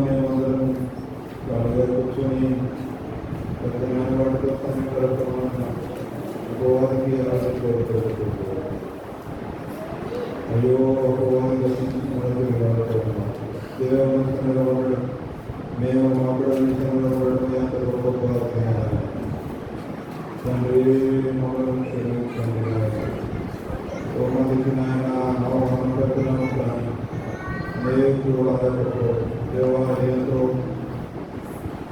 మేమందరం కాళ్ళగా కూర్చొని పెద్దమైన వాటితో అపవాదికి అయ్యో అపవాది నిలబడడం మేము మాట్లాడే నిలబడడం ఎంత గొప్ప తండ్రి మమ్మల్ని క్షమించండి. నాయన నవమనం పెద్దలను కానీ దేవాలయంతో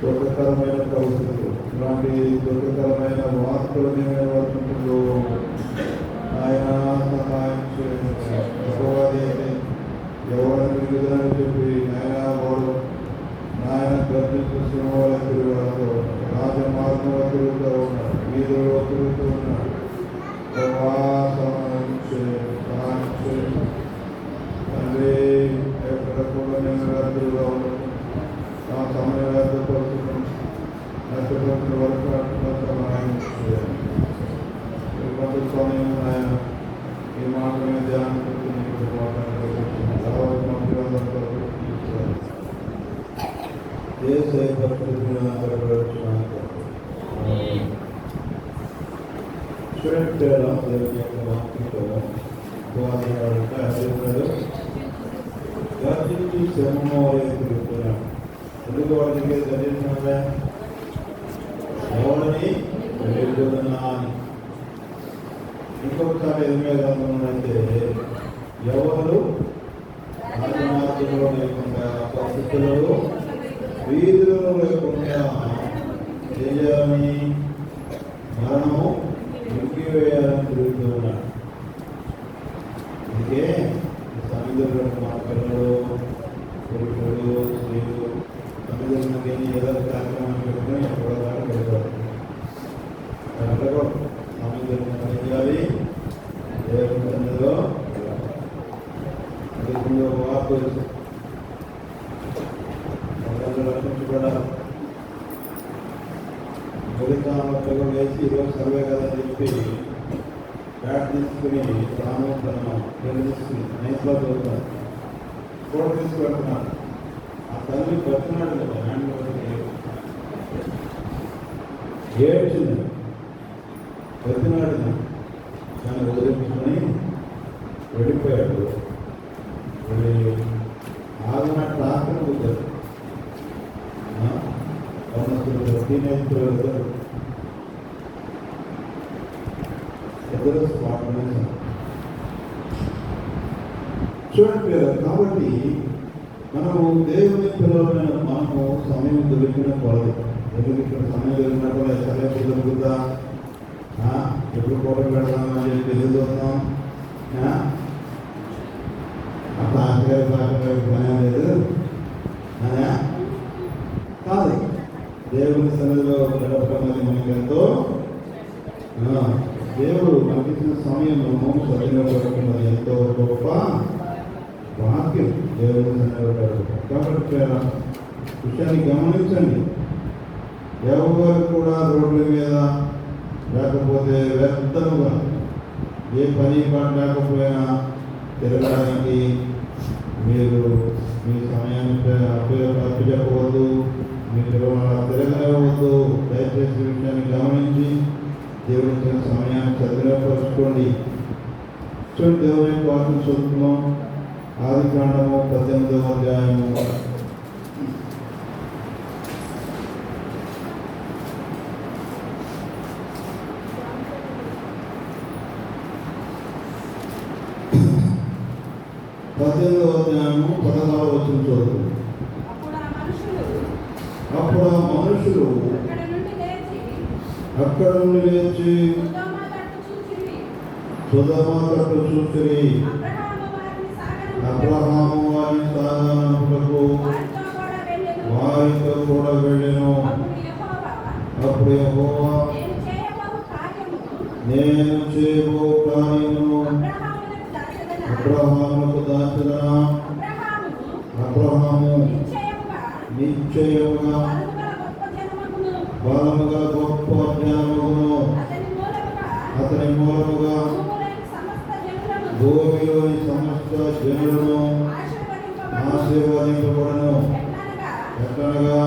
దుఃఖకరమైన పరిస్థితులు ఇలాంటి దుఃఖకరమైన వార్తలు నిర్వహించుకుంటూ ఆయన సహాయం చేయాలి. ఎవరిని విడుదలని చెప్పి వాడు నాయన గర్భించు సింహాల తిరుగుతూ రాజమార్గంలో తిరుగుతూ ఉన్నాడు, వీధుల్లో తిరుగుతూ ఉన్నాడు. సహాయం చేయండి తండ్రి. ఎక్కడ కూడా నేను రాత్రిలో ఆ సమయం వ్యర్థపరుచుకుని నష్టపరిచిన వరకు సహాయం చేయాలి. కొంత సమయం ఆయన ఈ మాటని ధ్యానం ఎందుకు వాడికి తెలియకుండా ఎవరిని వెళ్ళిపోతున్నా అని ఇంకొకసారి ఎదురుగా ఎవరు మార్గంలో లేకుండా పరిస్థితులలో వీధులలో లేకుండా చేయాలని మరణము మురికివేయాలని తిరుగుతూ ఉన్నాడు. అందుకే సముద్రంలో మా పిల్లలు పురుషులు స్త్రీలు సముద్రంలోకి ఏదో కార్యక్రమాన్ని పెట్టుకుని ఎక్కడో దాకా పెడతారు. సముద్రం పనిచేయాలి దేవునిలో వార్త రక్షించబడాలి. మొదటిలో వేసి ఈరోజు సర్వే కదా చెప్పి బ్యాట్ తీసుకుని రామోత్తరం తీసుకుని నైస్లో చదువుతారు కూడా తీసుకువెళ్తున్నారు. ఆ తల్లి పెడుతున్నాడు కదా హ్యాండ్ ఏడ్చింది పెడుతున్నాడు దాన్ని వదిలించుకొని వెళ్ళిపోయాడు. ఆగిన ట్రాక్టర్ కుదరదు చూడండి. కాబట్టి మనము దేవుని పిల్లలైన మనము సమయం దొరికిన కొలది ఇక్కడ సమయం దొరికినప్పుడు ఎక్కడ దొరుకుతా ఎప్పుడు ఫోటో పెడదామని చెప్పి ఎదుగుతున్నాం. అట్లా పని లేదు కాదు. దేవుని సన్నిధిలో గడపడం మనకి ఎంతో దేవుడు మనకిచ్చిన సమయంలో సరిగ్గా ఎంతో గొప్ప వాక్యం దేవుని సన్నిధిలో గడపడం. కాబట్టి విషయాన్ని గమనించండి. ఎవరు కూడా రోడ్ల మీద లేకపోతే వ్యర్థముగా ఏ పని పాటు లేకపోయినా తిరగడానికి మీరు మీ సమయాన్ని అప్పు చెప్పవద్దు, మీ తిరగనివ్వద్దు. దయచేసి విషయాన్ని గమనించి దేవుడి ఇచ్చిన సమయాన్ని సద్వినియోగపరచుకోండి. చూడండి, దేవుని యొక్క వాక్యం చదువుతున్నాం. ఆదికాండము 18వ అధ్యాయము 16వ వచనం చదువుతుంది. అప్పుడు ఆ మనుషులు అక్కడ నుండి లేచి సొదొమ తట్టు చూసిరి. అబ్రహాము వారిని సాగనంపుటకు వారితో కూడా వెళ్ళెను. అప్పుడు యెహోవా నేను చేయబో కార్యము అబ్రహాముకు దాచదనా. అబ్రహాము నిశ్చయముగా బలముగా గొప్ప జ్ఞానమును అతని మూలముగా భూమిలోని సమస్త జనులను ఆశీర్వదింపబడను. ఎట్లనగా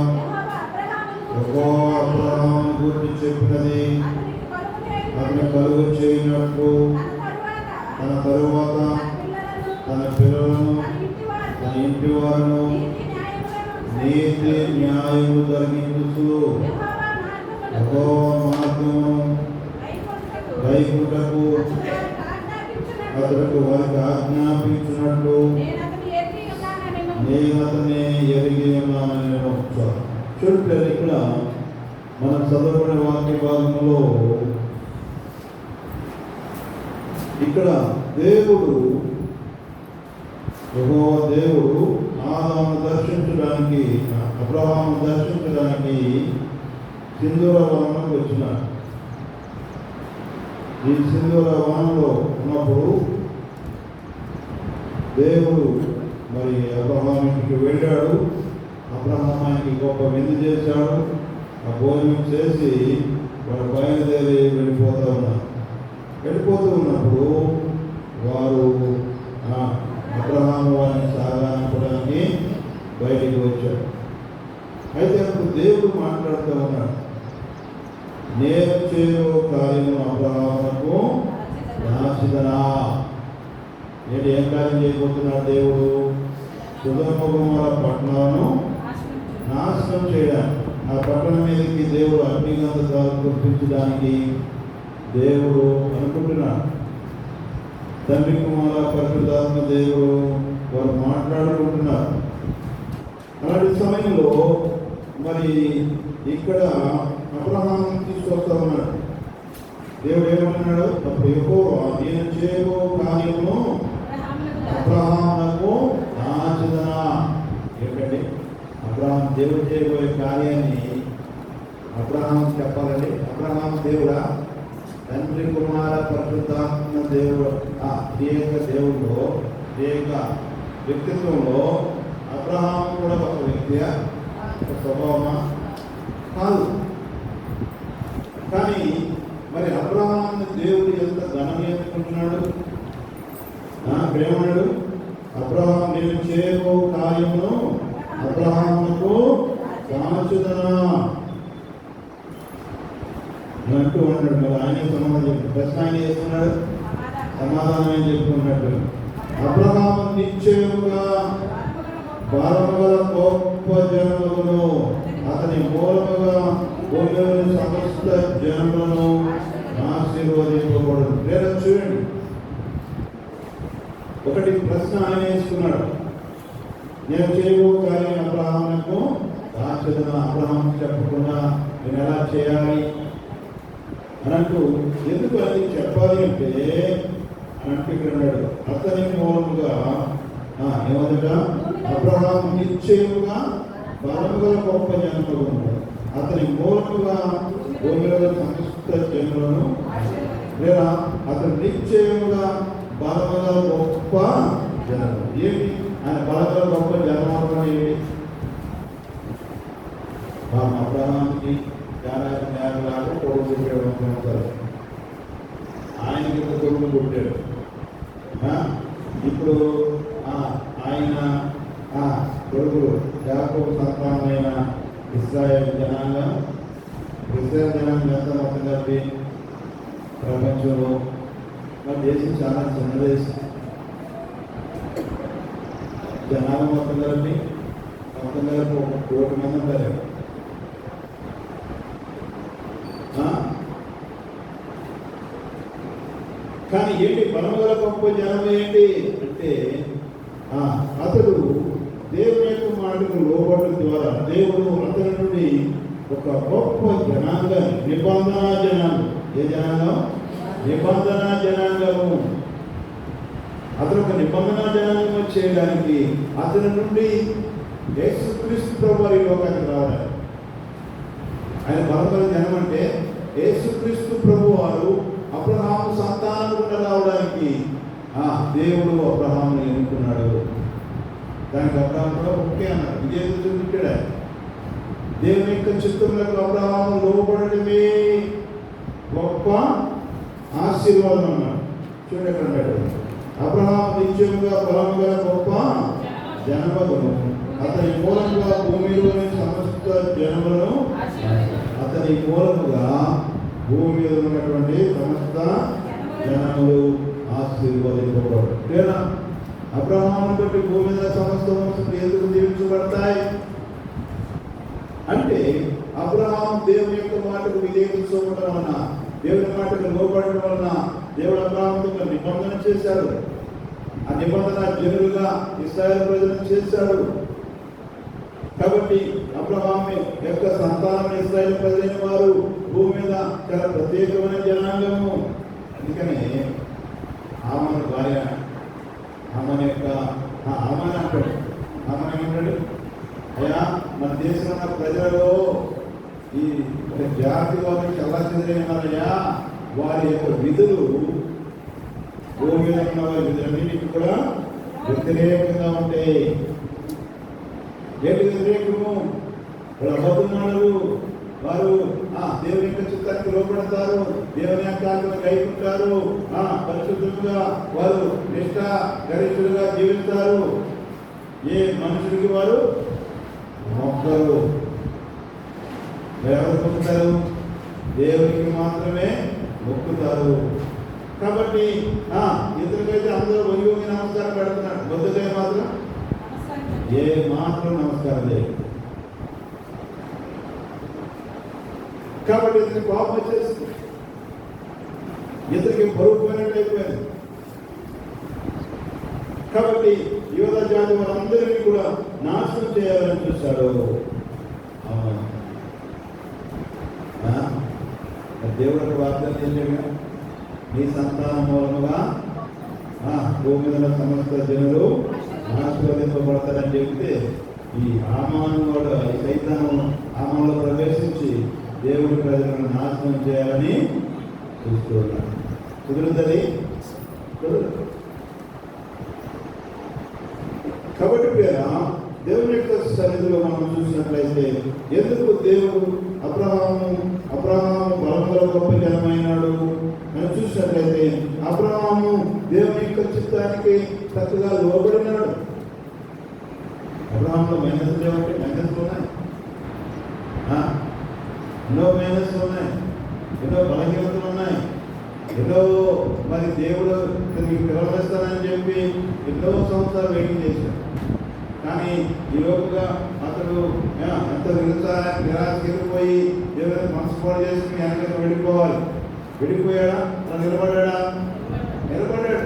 యెహోవా అబ్రహామును గూర్చి చెప్పినది అతని కలుగు చేయనట్లు తన తరువాత తన పిల్లలను తన ఇంటి వారును నీతి న్యాయము జరిగించు యెహోవా మార్గమును కైకొనుటకు అతనికి వారికి ఆజ్ఞాపించినట్లు నేను అతన్ని ఎరిగి ఉన్నానని నేను వచ్చాను. చూడండి, ఇక్కడ మనం చదువుకునే వాక్య భాగంలో ఇక్కడ దేవుడు యెహోవా దేవుడు ఆదామును దర్శించడానికి అబ్రహామును దర్శించడానికి సింధూర వనంలోకి వచ్చినాడు. ఈ సింధూర వనంలో ఉన్నప్పుడు దేవుడు మరి అబ్రహాము ఇంటికి వెళ్ళాడు. అబ్రహాము ఆయనకి గొప్ప విందు చేశాడు. ఆ భోజనం చేసి వారు బయలుదేరి వెళ్ళిపోతూ ఉన్నప్పుడు వారు అబ్రహాము వారిని సాగనంపడానికి బయటికి వచ్చాడు. అయితే అప్పుడు దేవుడు మాట్లాడుతూ ఉన్నాడు, నేను చేయో కార్యము అబ్రహామునకు నాశిదనా. నేను ఏం కార్యం చేయబోతున్నాడు దేవుడు? సొదొమ గొమొర్రా పట్టణాలను నాశనం చేయడానికి, ఆ పట్టణం మీదకి దేవుడు అగ్నిగంధకాలు కురిపించడానికి దేవుడు అనుకుంటున్నాడు. తండ్రి కుమార పరిశుద్ధాత్మ దేవుడు వారు మాట్లాడుకుంటున్నారు. అలాంటి సమయంలో మరి ఇక్కడ అబ్రహామును తీసుకొస్తా ఉన్నాడు. దేవుడు ఏమంటున్నాడు? అప్పుడు యెహోవా నేను చేయబో కార్యమును అబ్రహామునకు నాశిదనా. ఏంటండి? అబ్రహాం దేవుడు చేయబోయే కార్యాన్ని అబ్రహాం చెప్పాలండి. అబ్రహాం దేవుడా? తండ్రి కుమార పరిశుద్ధాత్మ దేవుడు ఏక దేవుడు ఏక వ్యక్తిత్వంలో అబ్రహాం కూడా ఒక వ్యక్తి, ఒక స్వభావమా? కాదు. కానీ మరి అబ్రహాముని దేవుడు ఎంత ఘనంగా ఎత్తుకుంటున్నాడు. ప్రేమడు అబ్రహాం నేను చేయబో కార్యమును అబ్రహామునకు నాశిదనా అంటూ ఉన్నాడు. మరి ఆయన సమాధానం చెప్పి ప్రశ్న ఆయన చేస్తున్నాడు, సమాధానం ఏం చెప్పుకున్నట్టు అబ్రహాము నిశ్చయముగా బలముగల గొప్ప జనములను అతని మూలముగా భూమిలోని సమస్త జనములను ఆశీర్వదింపబడును. లేదా చూడండి, ఒకటి ప్రశ్న ఆయన వేసుకున్నాడు, నేను చేయబో కార్యం అబ్రహామునకు నాశిదనా. అబ్రహాం చెప్పకుండా నేను ఎలా చేయాలి అనంటూ, ఎందుకు అది చెప్పాలి అంటే అని అంటున్నాడు. అతని మూలముగా ఏమదట? అబ్రహాము నిశ్చయముగా బలముగల గొప్ప జనములు ఉన్నాడు. అతని మూలముగా భూమిలో సమస్త జనులను, లేదా అతను నిశ్చయముగా బలముగల గొప్ప జనములు. ఏమి ఆయన బలముగల గొప్ప జనములు ఏమి? అబ్రహాముకి 50 కొడుకు పుట్టాడు. ఆయనకి కొడుకు పుట్టాడు. ఇప్పుడు ఆయన కొడుకులు యాకోబు సంతానమైన ఇశ్రాయేలు జనాంగం ఎంత మొత్తం కలిపి ప్రపంచంలో మన దేశం చాలా చిన్న దేశం. జనాలు మొత్తం కలిపి 1 కోటి మంది ఉంటారు. కానీ ఏంటి బలముగల గొప్ప జనం ఏంటి అంటే అతడు దేవుని యొక్క మాటకు లోబడడం ద్వారా దేవుడు అతని నుండి ఒక గొప్ప జనాంగం, నిబంధన జనాంగం. ఏ జనాంగం? నిబంధన జనాంగము. అతను ఒక నిబంధన జనాంగం చేయడానికి అతని నుండి యేసుక్రీస్తు ప్రభు వారి లోకానికి రావడానికి, ఆయన బలమైన జనం అంటే యేసుక్రీస్తు ప్రభు వారు అబ్రహాము సంతానం గుండా రావడానికి దేవుడు అబ్రహాముని ఎన్నుకున్నాడు. దానికి అబ్రహాము కూడా ఓకే అన్నాడు. ఇదే చూపించాడు. దేవుని యొక్క చిత్తంలో అబ్రహాము లోబడమే గొప్ప ఆశీర్వాదం అన్నాడు. చూడండి ఎక్కడ అన్నాడు, అబ్రహాము నిత్యముగా బలము గల గొప్ప జనమును అతని మూలముగా భూమిలోని సమస్త జనములను అతని మూలముగా భూమి మీద ఉన్నటువంటి సమస్త జనములు ఆశీర్వదింపబడు. లేదా అబ్రహామును బట్టి భూమి మీద సమస్త వంశములు ఎందుకు దీవించబడతాయి అంటే, అబ్రహాము దేవుని యొక్క మాటకు విధేయత చూపడం వలన, దేవుని మాటకు లోబడడం వలన దేవుడు అబ్రహాముతో ఒక నిబంధన చేశాడు. ఆ నిబంధన జనులుగా ఇశ్రాయేలు ప్రజలను చేశాడు. కాబట్టి అబ్రహాము యొక్క సంతానం ఇశ్రాయేలు ప్రజలైన వారు భూమి మీద చాలా ప్రత్యేకమైన జనాంగము. అందుకనే ఆమెను భార్య ఆమె యొక్క ఆమెను అంటాడు, ఆమెను ఏమంటాడు, అయ్యా మన దేశంలో ఉన్న ప్రజలలో ఈ జాతి వారు చాలా చెందినయ్యా, వారి యొక్క విధులు భూమి మీద ఉన్న వారి విధులన్నిటికీ కూడా వ్యతిరేకంగా ఉంటాయి. ఏంటి వ్యతిరేకము? వాళ్ళు అబద్ధమాడరు, వారు దేవుని యొక్క చిత్తానికి లోపడతారు, దేవుని యొక్క ఆజ్ఞలను గైకుంటారు, పరిశుద్ధంగా వారు నిష్ఠ గరిష్ఠులుగా జీవిస్తారు. ఏ మనుషుడికి వారు మొక్కరు. ఎవరు మొక్కుతారు? దేవునికి మాత్రమే మొక్కుతారు. కాబట్టి ఇతరులకైతే అందరూ వంగి వంగి నమస్కారం పెడుతున్నారు, బొద్దుకై మాత్రం ఏ మాత్రం నమస్కారం లేదు. కాబట్టి ఇతనికి కోపం వచ్చేసింది, ఇతనికి బరువు పోయినట్టు అయిపోయింది. కాబట్టి యోధ జాతి వారందరినీ కూడా నాశనం చేయాలని చూశాడు. దేవుడు వాగ్దానం చేశాడుగా, నీ సంతానం మూలముగా భూమి మీద సమస్త జనులు ఆశీర్వదింపబడతారని చెప్తే, ఈ హామాను వాడు ఈ సైతాను హామాలో ప్రవేశించి దేవుడి ప్రజలను నాశనం చేయాలని చూస్తూ ఉన్నాడు. కుదురుతుంది? కాబట్టి దేవుని యొక్క సన్నిధిలో మనం చూసినట్లయితే, ఎందుకు దేవుడు అబ్రహాము బలంగల గొప్ప జనమైనాడు అని చూసినట్లయితే, అబ్రహాము దేవుని యొక్క చిత్తానికి చక్కగా లోబడినాడు. అబ్రహాంలో మైనస్లు ఏమంటే మైనస్లు ఉన్నాయి, ఎన్నో మైనస్లు ఉన్నాయి, ఎన్నో బలహీనతలు ఉన్నాయి, ఎన్నో మరి దేవుడు మీకు పిలవలేస్తానని చెప్పి ఎన్నో సంవత్సరాలు వెయిటింగ్ చేశాడు. కానీ ఈ లోపుగా అతడు ఎంత నిరాశపోయి దేవుని మనస్ఫూర్తి చేసుకుని వెనక వెళ్ళిపోవాలి. వెళ్ళిపోయాడా? అలా నిలబడ్డా? నిలబడ్డాడు.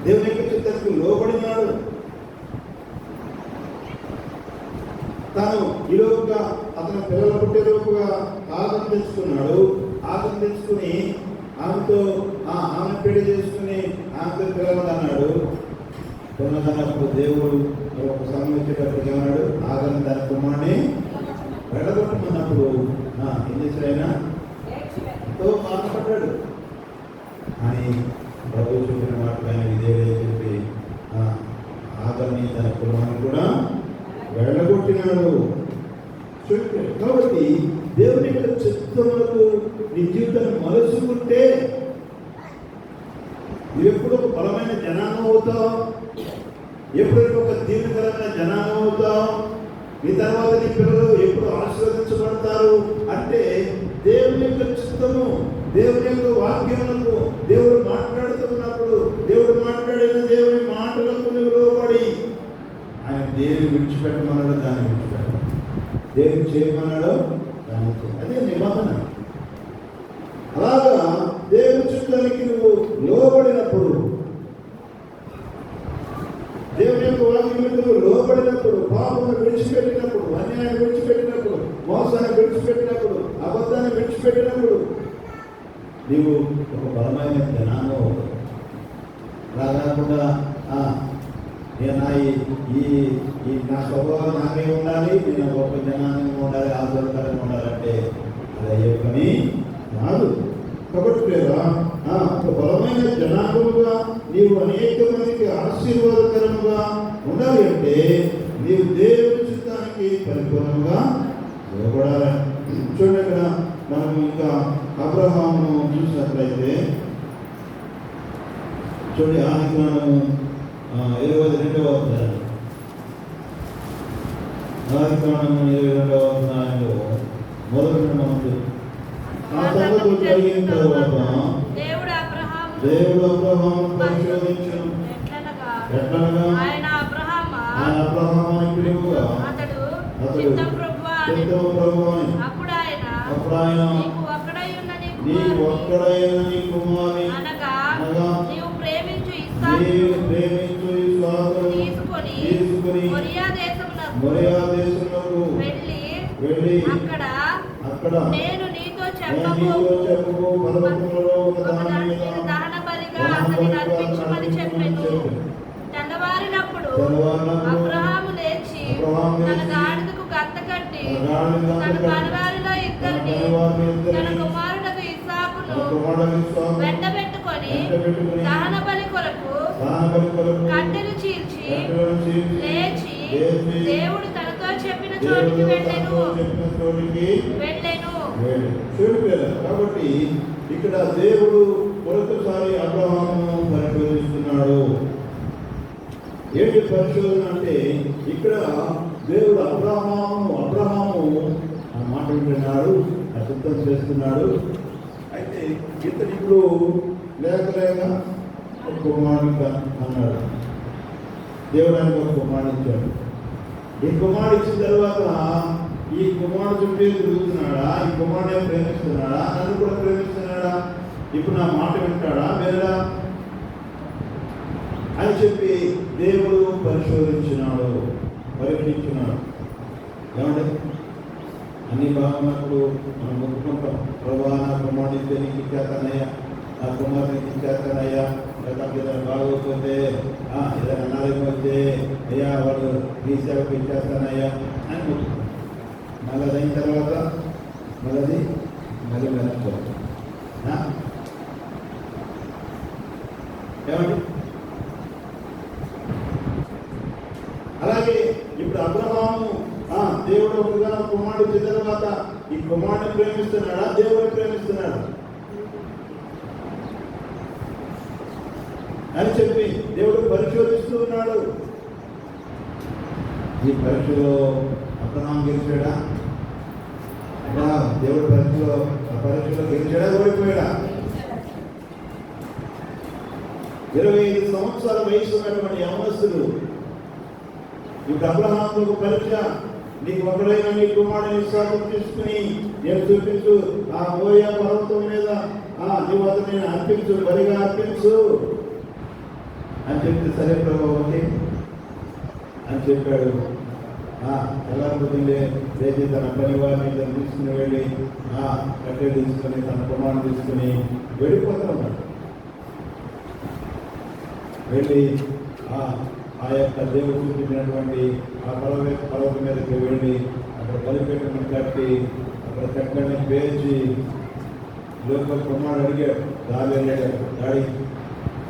దేవుని యొక్క చిత్తానికి లోబడినాడు. తాను ఈలోపుగా అతను పిల్లలు పుట్టేలోపుగా ఆగం తెచ్చుకున్నాడు. ఆగం తెచ్చుకుని ఆమెతో ఆమె పెళ్లి చేసుకుని ఆమెతో పిల్లలు అన్నాడు. పిల్లలన్నప్పుడు దేవుడు ఒక సమయం వచ్చేటప్పుడు ఏమన్నాడు, ఆగని తన కుమారుని వెళ్ళగొట్టమన్నప్పుడు ఏం చేశాడైనా ఎంతో బాధపడ్డాడు. అని ప్రభు చెప్పిన వాటిపైన విధేయుడే చెప్పి ఆగని తన కుమారుని కూడా వెళ్ళగొట్టినాడు. కాబట్టి దేవుని యొక్క చిత్తములకు నీ జీవితాన్ని మలుచుకుంటే నువ్వు ఎప్పుడు ఒక బలమైన జనాంగం అవుతావు, ఎప్పుడైనా ఒక దీర్ఘకరమైన జనాంగం అవుతావు. ఈ తర్వాత నీ పిల్లలు ఎప్పుడు ఆశీర్వదించబడతారు అంటే, దేవుని యొక్క చిత్తము, దేవుని యొక్క వాక్యములకు దేవుడు మాట్లాడుతున్నప్పుడు, దేవుడు మాట్లాడిన దేవుని మాటలకు నువ్వు లోబడి, ఆయన దేవుని విడిచిపెట్టమన్నాడు, దాన్ని విడిచిపెట్టాడు. దేవుని చేయమన్నాడు, దాన్ని చేయాలి. అదే నిబంధన. అలాగా దేవుని చిత్తానికి నువ్వు లోబడినప్పుడు, దేవుని యొక్క వాక్యం నువ్వు లోబడినప్పుడు, పాపను విడిచిపెట్టినప్పుడు, అన్యాయాన్ని విడిచిపెట్టినప్పుడు, మోసాన్ని విడిచిపెట్టినప్పుడు, అబద్ధాన్ని విడిచిపెట్టినప్పుడు నీవు ఒక బలమైన జ్ఞానం అలా కాకుండా నా స్వభావం నాకే ఉండాలి, నేను గొప్ప జనాన్ని ఉండాలి, ఆశీర్వాదకరంగా ఉండాలంటే అది అయ్యే పని కాదు. కాబట్టి లేదా ఒక బలమైన జనాంగముగా నీవు అనేక మందికి ఆశీర్వాదకరముగా ఉండాలి అంటే నీవు దేవుని చిత్తాన్ని దానికి పరిపూర్ణంగా లోబడాలి. చూడండి, ఇక్కడ మనం ఇంకా అబ్రహామును చూసినట్లయితే చూడండి, ఆదికాండము 22వ అధ్యాయం. ఆదికాండము 22వ అధ్యాయంలో మొదటి మనం ఆ సంగతులు జరిగిన తరువాత దేవుడు అబ్రహామును పరిశోధించను. ఎట్లనగా ఆయన అబ్రహాముని పిలువగా అతడు చిత్తము ప్రభువా అని. అప్పుడు ఆయన నీవు ఒక్కడైన నీ కుమారుని అనగా నీవు ప్రేమించు ఇస్సాకును తీసుకొని మొరియా దేశమునకు వెళ్ళి అక్కడ నేను నీతో చెప్పబో పర్వతములలో ఒక దాని మీద దహన బలిగా అతనిని అర్పించమని చెప్పెను. తెల్లవారినప్పుడు అబ్రహాము లేచి తన గాడిదకు గంత కట్టి తన పనివారిలో ఇద్దరిని తన కుమారుడకు ఇస్సాకును వెంటబెట్టుకొని దహన బలి కొరకు కట్టెలు చీల్చి లేచి దేవుడు తనతో చెప్పిన చోటికి వెళ్ళెను. కాబట్టి ఇక్కడ దేవుడు మరొకసారి అబ్రహామును పరిశోధిస్తున్నాడు. ఏంటి పరిశోధన అంటే, ఇక్కడ దేవుడు అబ్రహాము ఆ మాట వింటున్నాడు, సిద్ధం చేస్తున్నాడు. అయితే ఇతను ఇప్పుడు లేక ఒక కుమారుడు అన్నాడు. దేవుడు ఆయనకు ఒక కుమారుడు ఇచ్చాడు. ఈ కుమారుడు ఇచ్చిన తర్వాత ఈ కుమారుడు చుట్టూ తిరుగుతున్నాడా, ఈ కుమారుడే ప్రేమిస్తున్నాడా, నన్ను కూడా ప్రేమిస్తున్నాడా, ఇప్పుడు నా మాట వింటాడా వేరేలా అని చెప్పి దేవుడు పరిశోధించినాడు, పరీక్షించినాడు. ఏమంటే అన్ని బాగున్నప్పుడు మనం మొక్కుకుంటాం, ప్రభా నా కుమారుడితే నీకు ఇచ్చేస్తానయ్యా, నా కుమారునికి ఇచ్చేస్తానయ్యా, లేకపోతే ఏదైనా బాగోకపోతే ఏదైనా అనారోగ్యం వస్తే అయ్యా వాడు నీ సేవకు ఇచ్చేస్తానయ్యా అని మొక్కుకుంటాం. మళ్ళీ అయిన తర్వాత మళ్ళీ వెనక్కి ఏమండి. అలాగే ఇప్పుడు అబ్రహాము దేవుడు ఒకగా కుమారుడు ఇచ్చిన తర్వాత ఈ కుమారుడిని ప్రేమిస్తున్నాడా, దేవుడిని ప్రేమిస్తున్నాడా అని చెప్పి దేవుడు పరిశోధిస్తూ ఉన్నాడు. ఈ పరీక్షలో అబ్రహాం గెలిచాడా? దేవుడు పరీక్షలో గెలిచాడా, ఓడిపోయాడా? 25 సంవత్సరాల వయసు ఉన్నటువంటి యవనస్తులు ఇప్పుడు అబ్రహాముకు పరీక్ష, నీకు ఒకడైనా నీ కుమారుని ఇస్సాకును తీసుకుని నేను చూపించు, ఆ మోరియా పర్వతం మీద నీవు అతన్ని అర్పించు, బలిగా అర్పించు అని చెప్తే సరే ప్రభు అని చెప్పాడు. ఎలాగొద్దులే లేచి తన పని వారిని తను తీసుకుని వెళ్ళి కట్టె తీసుకుని తన కుమారుని తీసుకుని వెళ్ళిపోతున్నాడు. వెళ్ళి ఆ యొక్క దేవుడు చూపించినటువంటి ఆ పర్వతం మీదకి వెళ్ళి అక్కడ బలిపీఠం కట్టి అక్కడ కట్టెని పేర్చి లోపల కుమారుడు అడిగాడు, వెళ్ళాడు డాడీ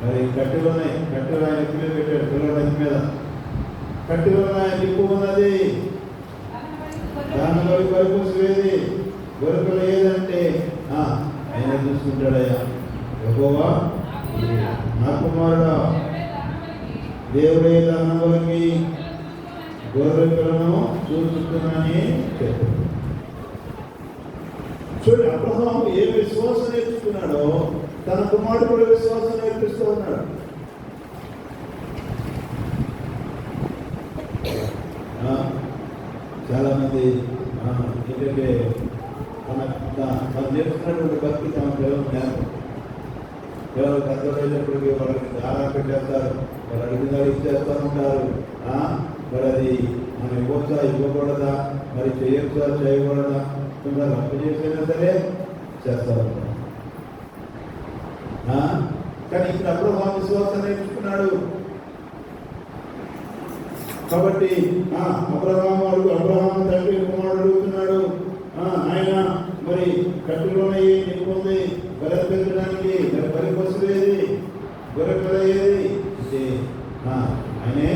మరి కట్టెలు ఆయన ఎత్తి మీద పెట్టాడు, పిల్లల మీద కట్టెలు ఆయన దిక్కు ఉన్నది, దాని వరకు పరిపోసేది గొరకలు ఏదంటే ఆయన చూసుకుంటాడయ్యా, యెహోవా నా కుమారుడా దేవుడే దానవులకి గొర్రెలను చూస్తున్నానని చెప్పాడు. చూడండి, అబ్రహాము ఏ విశ్వాసం నేర్చుకున్నాడో తన కుమారుడు కూడా విశ్వాసం నేర్పిస్తూ ఉన్నాడు. చాలా మంది ఏంటంటే మనం నేర్చుకున్నటువంటి భక్తి తమ పిల్లలు జ్ఞానం, పిల్లలు పెద్దలైనప్పటికీ వాళ్ళకి దారా పెట్టేస్తారు, వాళ్ళు అడిగిన ఇచ్చేస్తూ ఉంటారు. మరి అది మనం ఇవ్వచ్చా ఇవ్వకూడదా, మరి చేయొచ్చా చేయకూడదా, కొంచెం అప్పు చేసినా సరే చేస్తూ ఉంటారు. కానీ ఇక్కడ అబ్రహాము విశ్వాసం నేర్చుకున్నాడు. కాబట్టి అబ్రహాము తండ్రి కుమారుడు అడుగుతున్నాడు, ఆయన మరి కట్టులోనే నింపుంది బలి పెంచడానికి, మరి బలి పశువేది గొర్రె ఏది ఆయనే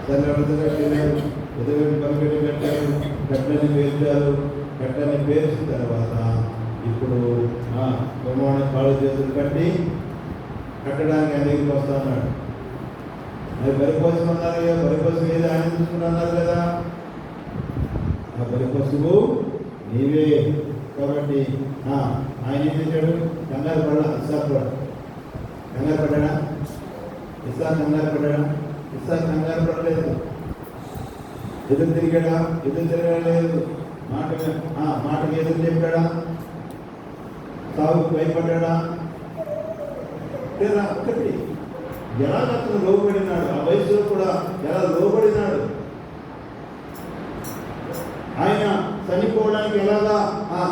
సరే బలిపీఠం కట్టారు, కట్టని పేర్చారు. కట్టని పేర్చిన తర్వాత ఇప్పుడు కుమారుని కాళ్ళు చేతులు కట్టి కట్టడానికి ఆయన దగ్గరికి వస్తా అన్నాడు. మరి బలిపశువు అన్నారు కదా, బలిపశువు ఏది ఆయన చూసుకున్నారు కదా, ఆ బలిపశువు నీవే. కాబట్టి ఆయన ఏం చేశాడు? కంగారు పడ కంగారు పడ్డా? ఇస్సాకు కంగారు పడ్డా? ఇస్సాకు కంగారు పడలేదు. ఎదురు తిరిగాడా? ఎదురు తిరగలేదు. మాటకి ఎదురు చెప్పాడా? సాగుకు భయపడ్డా? లేదా ఒకటి ఎలా అతను లోబడినాడు, ఆ వయసులో కూడా ఎలా లోబడినాడు, ఆయన చనిపోవడానికి ఎలాగా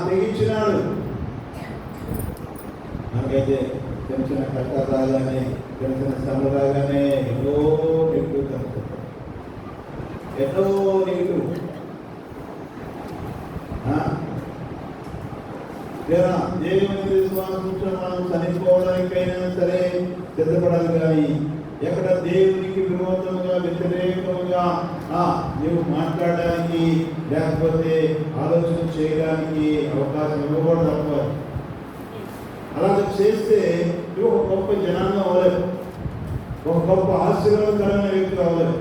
తెగించినాడు. మనకైతే తెలిసిన కష్ట రాగానే, తెలిసిన శ్రమ రాగానే ఎన్నో నెగిటివ్ లేదా దేవుని విశ్వాసం మనం చనిపోవడానికైనా సరే సిద్ధపడాలి. కానీ ఎక్కడ దేవునికి విరోధముగా వ్యతిరేకముగా నువ్వు మాట్లాడడానికి లేకపోతే ఆలోచన చేయడానికి అవకాశం ఇవ్వకూడదు. తప్ప అలా చేస్తే నువ్వు ఒక గొప్ప జనాంగం అవ్వలేదు, ఒక గొప్ప ఆశీర్వాదకరమైన వ్యక్తి అవ్వలేదు.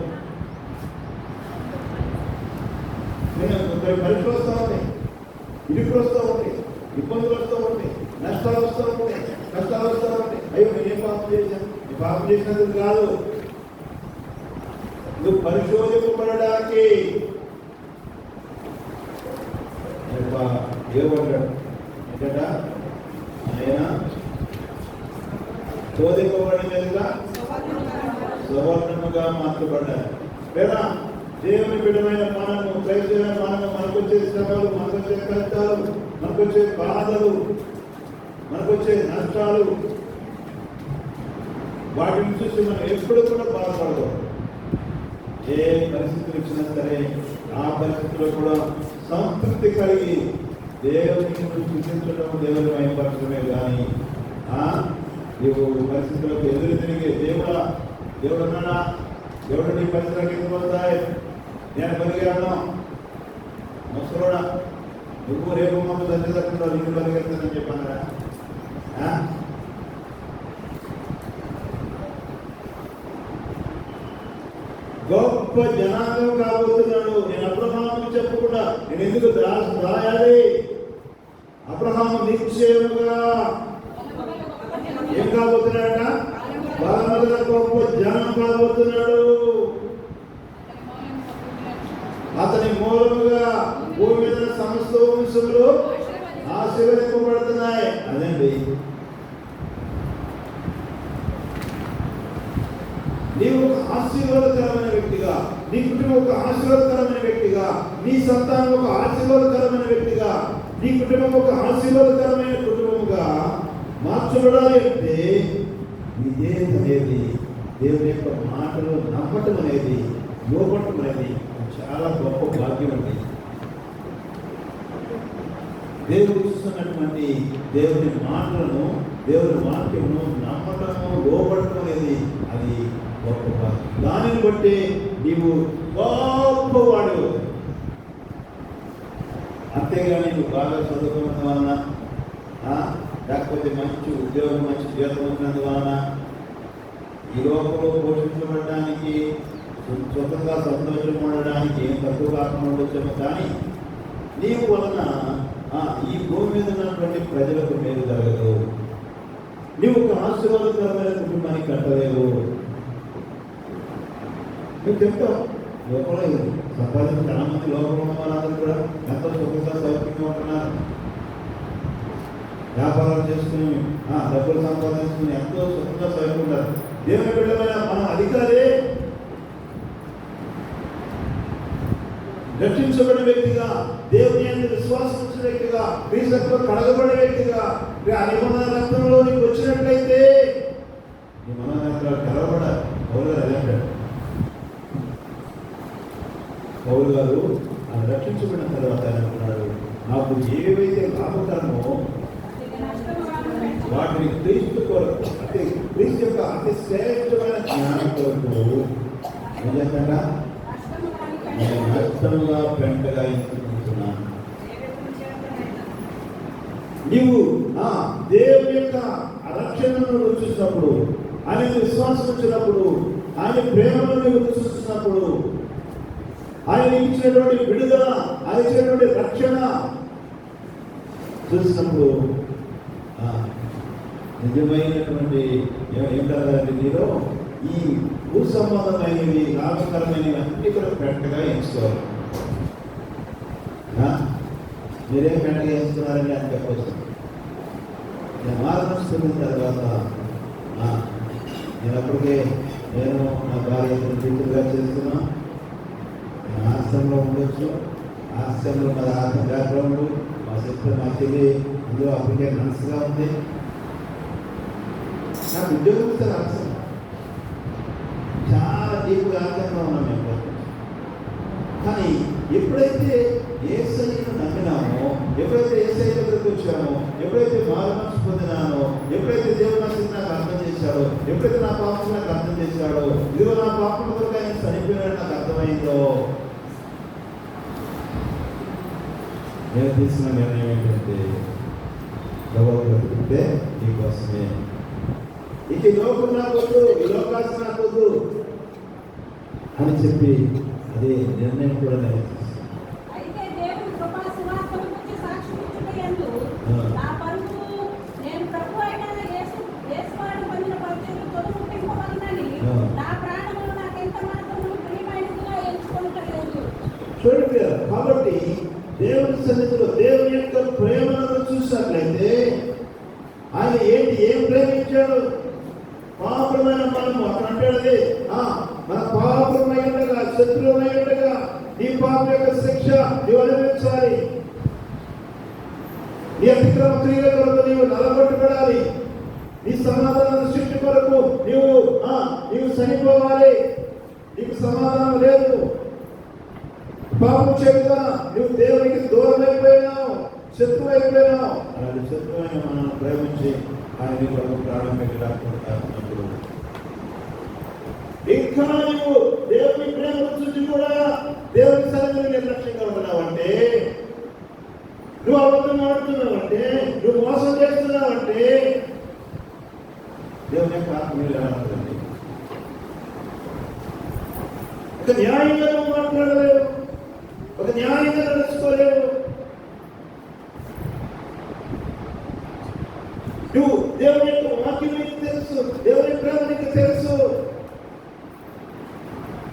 పరీక్షలు వస్తూ ఉంటాయి, ఇరుకులు వస్తూ ఉంటాయి, ఇబ్బందులు వస్తూ ఉంటాయి, నష్టాలు వస్తూ ఉంటాయి, కష్టాలు వస్తూ ఉంటాయి. అయ్యో నేను ఏం పాపం చేశాను? నీ పాపం చేసినందుకు కాదు, నువ్వు పరిశోధింపబడడానికి ఏమంటాడు ఏంటట? ఆయన శోధింపబడినదిగా సువర్ణముగా మార్చబడ్డారు. లేదా దేవుని బిడ్డమైన మనము, క్రైస్తవులైన మనము, మనకొచ్చే శ్రమలు, మనకొచ్చే కష్టాలు, మనకొచ్చే బాధలు, మనకొచ్చే నష్టాలు, వాటిని చూసి మనం ఎప్పుడు కూడా బాధపడదు. ఏ పరిస్థితులు వచ్చినా సరే ఆ పరిస్థితుల్లో కూడా సంతృప్తి కలిగి దేవునికి సూచించడం, దేవుని భయపరచడమే. కానీ నువ్వు పరిస్థితులకు ఎదురు తిరిగి దేవుడు అన్నాడా? దేవుడు నీ పరిస్థితులకు ఎందుకు వస్తాయి? నేను పరిగెడను ముసలోడా, నువ్వు రేపు మాకు దర్శకుండా నిన్ను పరిగెడతానని చెప్పారా? గొప్ప జనాంగం కాబోతున్నాడు. నేను అబ్రహాముకు చెప్పకుండా నేను ఎందుకు రాయాలి? అబ్రహాము నిశ్చయముగా ఏం కాబోతున్నాడట? బలముగా గొప్ప జనం కాబోతున్నాడు. అతని మూలముగా భూమి మీద సమస్త వంశములు ఆశీర్వదింపబడుతున్నాయి. అదండి, నీవు ఒక ఆశీర్వాదకరమైన వ్యక్తిగా, నీ కుటుంబం ఒక ఆశీర్వాదకరమైన వ్యక్తిగా, నీ సంతానం ఒక ఆశీర్వాదకరమైన వ్యక్తిగా, నీ కుటుంబం ఒక ఆశీర్వాదకరమైన కుటుంబముగా మార్చబడాలి అంటే విధేయత అనేది, దేవుని యొక్క మాటలు నమ్మటం అనేది, లోపటం అనేది చాలా గొప్ప భాగ్యం అండి. దేవుడు చూస్తున్నటువంటి దేవుని మాటలను, దేవుని వాక్యమును నమ్మటము, లోపడటం అనేది అది గొప్ప భాగ్యం. దానిని బట్టి నీవు గొప్పవాడు. అంతేగాని నువ్వు బాగా చదువుకున్న వలన, లేకపోతే మంచి ఉద్యోగం, మంచి జీతం ఉన్నందువలన, ఈ లోకంలో పోషించబడడానికి, స్వతంగా సంతోషం ఉండడానికి ఏం తక్కువ కాకుండా ఉండొచ్చేమో. కానీ నీవు వలన ఈ భూమి మీద ఉన్నటువంటి ప్రజలకు మేలు జరగదు. నీవు ఒక ఆశీర్వాదకరమైన కుటుంబానికి కట్టలేవు. నువ్వు చెప్తావు లోకంలో సంపాదించిన చాలా మంది లోకంలో ఉన్న వాళ్ళందరూ కూడా ఎంతో సుఖంగా సౌఖ్యంగా ఉంటున్నారు. వ్యాపారాలు చేసుకుని డబ్బులు సంపాదించుకుని ఎంతో సుఖంగా సౌఖ్యంటారు. దేవుని బిడ్డమైన మన అధికారే రక్షించబడిన వ్యక్తిగా, దేవుని యందు విశ్వాసం ఉంచిన వ్యక్తిగా, క్రీస్తులో కడగబడిన వ్యక్తిగా, ఆ నిబంధన రక్తంలో నీకు వచ్చినట్లయితే నీ మనోనేత్రాలు కలవబడాలి. పౌలు గారు అదే అంటాడు. పౌలు గారు రక్షించబడిన తర్వాత అనుకున్నాడు, నాకు ఏవైతే లాభకరమో వాటిని క్రీస్తు కొరకు, అంటే క్రీస్తు యొక్క అతి శ్రేష్టమైన జ్ఞానం కొరకు నిజంగా నేను నష్టంగా పెంటగా ఎంచుకుంటున్నాను. నీవు దేవుని యొక్క రక్షణను రుచిస్తున్నప్పుడు, ఆయన విశ్వాసం వచ్చినప్పుడు, ఆయన ప్రేమను నీవు రుచిస్తున్నప్పుడు, ఆయన ఇచ్చినటువంటి విడుదల, ఆయన ఇచ్చినటువంటి రక్షణ చూసినప్పుడు నిజమైనటువంటి ఏంటంటే నీలో ఈ భూ సంబంధమైనవి, లాభకరమైనవి అన్ని కూడా పెంటగా ఎంచుకోవాలి. మీరేం పెంటగా ఎంచుకున్నారని అని చెప్పవచ్చు. నేను మార్గం పొందిన తర్వాత నేను అప్పటికే నా భార్య టీచర్గా చేస్తున్నా. నేను ఆశ్రమంలో ఉండొచ్చు. ఆశ్రమంలో మా బ్యాక్గ్రౌండ్, మా సిస్టర్, మా చెల్లి అందులో అప్పటికే మనసుగా ఉంది. నాకు ఉద్యోగం ఇస్తారు. ఆశ్రమం చాలా డీప్గా ఆశ్రమంలో ఉన్నాం మేము. కానీ ఎప్పుడైతే యేసయ్యను నమ్మినామో, ఎప్పుడైతే యేసయ్య దగ్గరికి వచ్చామో, ఎప్పుడైతే మారుమనసు పొందినానో, ఎప్పుడైతే దేవుడు నా స్థితి నాకు అర్థం చేశాడో, ఎప్పుడైతే నా పాపం నాకు అర్థం చేశాడో, ఇదిగో నా పాపం కొరకు ఆయన చనిపోయినాడు నాకు అర్థమైందో, నేను తీసుకున్న నిర్ణయం ఏంటంటే ప్రభువు బ్రతుకుంటే నీకోసమే. ఇక ఈ లోకం నాకొద్దు, ఈ లోకాశ నాకొద్దు అని చెప్పి అదే నిర్ణయం కూడా నేను చూడండి. కాబట్టి దేవుని సన్నిధిలో దేవుని యొక్క ప్రేమను చూసినట్లయితే ఆయన ఏం ప్రేమించాడు? పాపమైన మనము అక్కడ అంటే మన పాపమైనగా, శత్రువుమైనగా నీ పాప యొక్క శిక్ష నీవు అనుభవించాలి. నీ అతిక్రమ క్రియల కొరకు నీవు నలగొట్టబడాలి. నీ సమాధానం సృష్టి కొరకు నీవు చనిపోవాలి. నీకు సమాధానం లేదు. పాపం చేత నువ్వు దేవునికి దూరం అయిపోయినావు, శత్రువు అయిపోయినావు. అలాంటి శత్రువైన మనం ప్రేమించి ఆయన కొరకు ప్రాణం పెట్టినప్పుడు ఇంకా నువ్వు దేవుని ప్రేమ చూసి కూడా దేవుని సన్నిధిని నిర్లక్ష్యంగా ఉంటున్నావంటే, నువ్వు అబద్ధం ఆడుతున్నావంటే, నువ్వు మోసం చేస్తున్నావంటే దేవుని యొక్క ఆత్మీయులు ఎలా ఉంటుంది? ఒక న్యాయంగా నువ్వు మాట్లాడలేవు, ఒక న్యాయంగా నడుచుకోలేవు. నువ్వు దేవుని యొక్క వాక్యం నీకు తెలుసు, దేవుని ప్రేమ నీకు తెలుసు.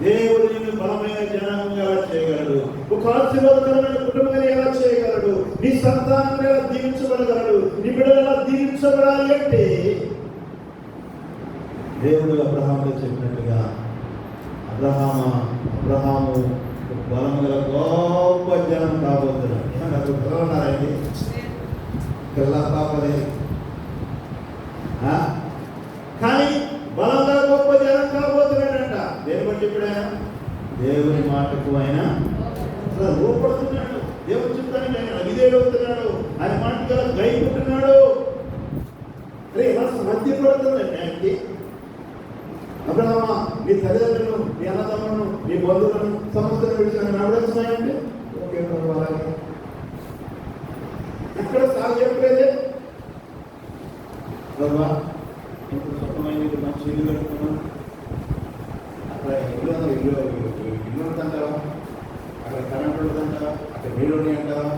దేవుడు నిన్ను బలమైన జనాంగంగా ఎలా చేయగలడు? ఒక ఆశీర్వాదకరమైన కుటుంబంగా ఎలా చేయగలడు? నీ సంతానం ఎలా దీవించబడగలడు? నీ బిడ్డలు ఎలా దీవించబడాలి అంటే దేవుడు అబ్రహాముతో చెప్పినట్టుగా అబ్రహాము బలం గల గొప్ప జనం కాబోతున్నాడు. నాకు పిల్లలున్నారండి, పిల్ల పాపలే, కానీ బలంగా గొప్ప జనం కాబోతున్నాడంట. దేని బట్టి ఇప్పుడు ఆయన దేవుని మాటకు ఆయన రూపడుతున్నాడు. దేవుడు చెప్తానికి ఆయన అవిధేయుడవుతున్నాడు. ఆయన మాట గల గైపుతున్నాడు. అరే మధ్యపడుతుందండి ఆయనకి. అబ్రహామా, నీ తల్లిదండ్రులను, నీ అన్నదమ్ములను, నీ బంధువులను సమస్యను విడిచిన నడవచ్చున్నాయంటే ఓకే అలాగే ఎక్కడ సాగు చెప్పలేదే. బాబా ఇంత సుఖమైనది మంచి ఇల్లు కట్టుకున్నాం, అక్కడ ఇల్లు ఉంటుంటావా, అక్కడ కరెంట్ ఉంటుంటావా, అక్కడ నీళ్ళు ఉన్నాయి అంటావా,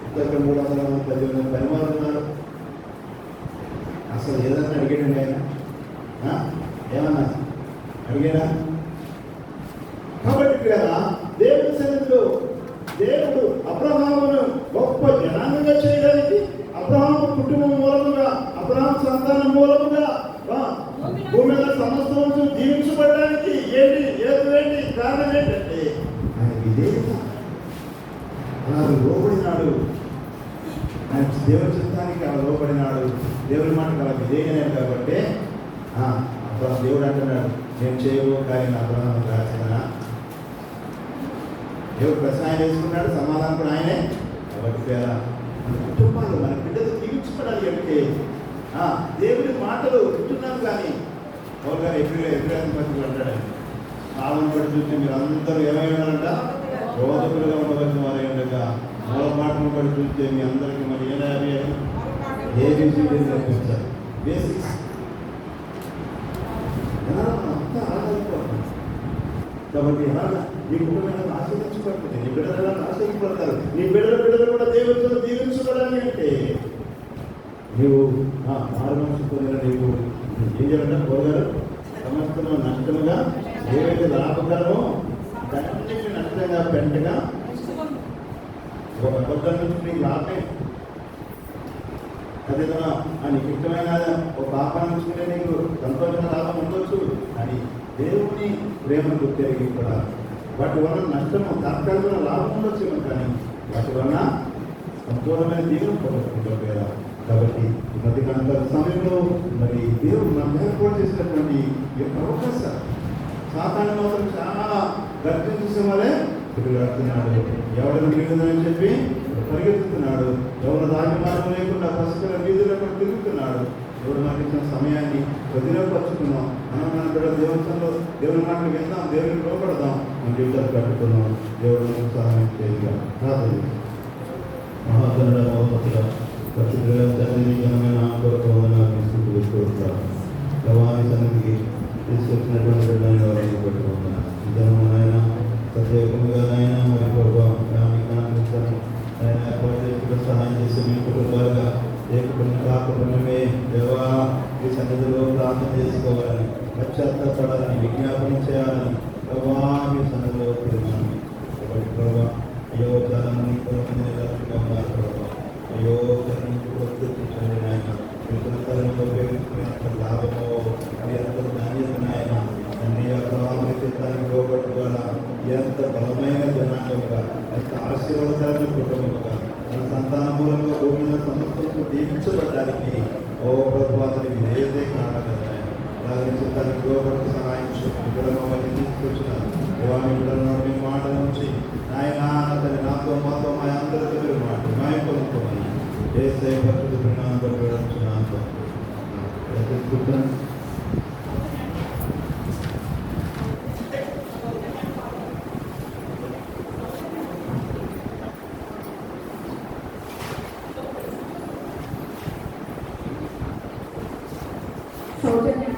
ఇంకొక 300 మంది 10 పనివారు ఉన్నారు. అసలు ఏదన్నా అడిగాడండి ఆయన? ఏమన్నా అడిగాడా? కాబట్టి కదా దేవుని సన్నిధిలో దేవుడు అబ్రహామును గొప్ప జనాంగంగా చేయడానికి, అబ్రహాము కుటుంబం మూలముగా, అబ్రహాము సంతానం మూలముగా భూమి మీద సమస్తం జీవించబడడానికి ఏంటి కారణం ఏంటంటే ఆయన విధేయత. అలా లోబడినాడు, ఆయన దేవుని చిత్తానికి అలా లోబడినాడు, దేవుని మాటకు అలా విధేయనాడు. కాబట్టి దేవుడు అంటున్నాడు, నేను చేయవు కానీ అబ్రహాము రాసిన దేవుడు ప్రశ్న ఆయన వేసుకున్నాడు, సమాధానం కూడా ఆయనే. కాబట్టి మన కుటుంబాలు, మన బిడ్డలు జీవించబడాలి అంటే దేవుడి మాటలు వింటున్నాం. కానీ ఎవరు గారు ఎప్పుడు మధ్యలో అంటాడు, కాలం బట్టి చూస్తే మీరు అందరూ ఏమై ఉన్నారంట? బోధకులుగా ఉండవలసిన వారే ఉండగా, మూల మాటలు బట్టి చూస్తే మీ అందరికీ మరి ఏబిసిడీలు నేర్పించారు. బేసిక్స్ అంతా ఆధారపడుతుంది. కాబట్టి నీ కుటుంబం ఆశీర్వించబడుతుంది, నీ బిడ్డలు ఆశీర్వపడతారు, నీ బిడ్డలు కూడా దేవుడితో దీవించబడాలి అంటే నీవు మారుమనసుకున్న నీవు ఏం చేయాలంటే పోగారు సమస్తము నష్టముగా ఏవైతే లాభకరమో దాన్ని నష్టంగా పెంటగా ఒక అబద్ధం నుంచి నీకు లాభమే. అదేదన్నా నీకు ఇష్టమైన ఒక పాపం నుంచుకుంటే నీకు సంతోషమైన లాభం ఉండొచ్చు. కానీ దేవుని ప్రేమకు తిరిగి కూడా వాటి వల్ల నష్టము తాత్కాలికమైన లాభం ఉండొచ్చు, కానీ వాటి వల్ల సంపూర్ణమైన దీవెన పొందుకుంటారు. కాబట్టి ఈ మధ్యకాల సమయంలో మరి దేవుడు మనం ఏర్పాటు చేసినటువంటి ఈ యొక్క అవకాశం సాతాను మాత్రం చాలా గర్జించే వల్లే తిరుగుతున్నాడు. ఎవరిని మిగిలిందని చెప్పి పరిగెత్తుతున్నాడు. ఎవరు దాని మార్గం లేకుండా పసుపుల వీధుల్లో కూడా తిరుగుతున్నాడు. ఎవరు మనకి ఇచ్చిన సమయాన్ని వదిలేపరుచుకున్నాం. మనం మన కూడా దేవస్థానంలో దేవుని మాటలు విందాం, దేవుడిని లోపడదాం, మన జీవితాలు కట్టుకున్నాం. దేవుడు మనకు సహాయం చేయగా ప్రార్థన మహాతనుడ మహోపతిగా ఘనమైన కొరకు ప్రవాణి సన్నిధికి తీసుకొచ్చినటువంటి బిడ్డలైన వారిని పెట్టుకుంటున్నాను. జనమునైనా ప్రత్యేకంగా అయినా మరి ఆయన ఏర్పాటు చేసుకుంటూ సహాయం చేసి మీ కుటుంబాలుగా ఏ కుటుంబం కాకుటుంబమే దేవా ఈ సన్నిధిలో ప్రార్థన చేసుకోవాలని, పశ్చాత్తాపడాలని, విజ్ఞాపనం చేయాలని ప్రభా మీ సన్నిధిలో తిరిగాను. కాబట్టి ప్రభా అయ్యో చాలా మంది కొంతమంది ఉన్నారు ప్రభావ. అయ్యో వర్తించండి నాయన, వికృతంలో ఉపయోగించుకునే లాభమో అది ఎంత నాణ్యత నాయన అన్ని చిత్తానికి లోపట్టుగా ఎంత బలమైన జనాంగంగా, ఎంత ఆశీర్వాదాన్ని కుటుంబంగా మన సంతాన మూలంగా భూమి మీద సమస్యలకు దీవించబడ్డానికి ఓ ప్రభుత్వానికి ఏదే కారణం అలాగే చిత్తానికి లోపట్టు సహాయం విగ్రహం తీసుకొచ్చిన దేవాన్ని విగ్రహం మీ మాట నుంచి నాయన తన నాతో మాతో మా అందరితో మీరు మాట మాయ పొందుకోమని ఏ సేపట్టు ప్రణాంతో చూడంతో సౌజన్య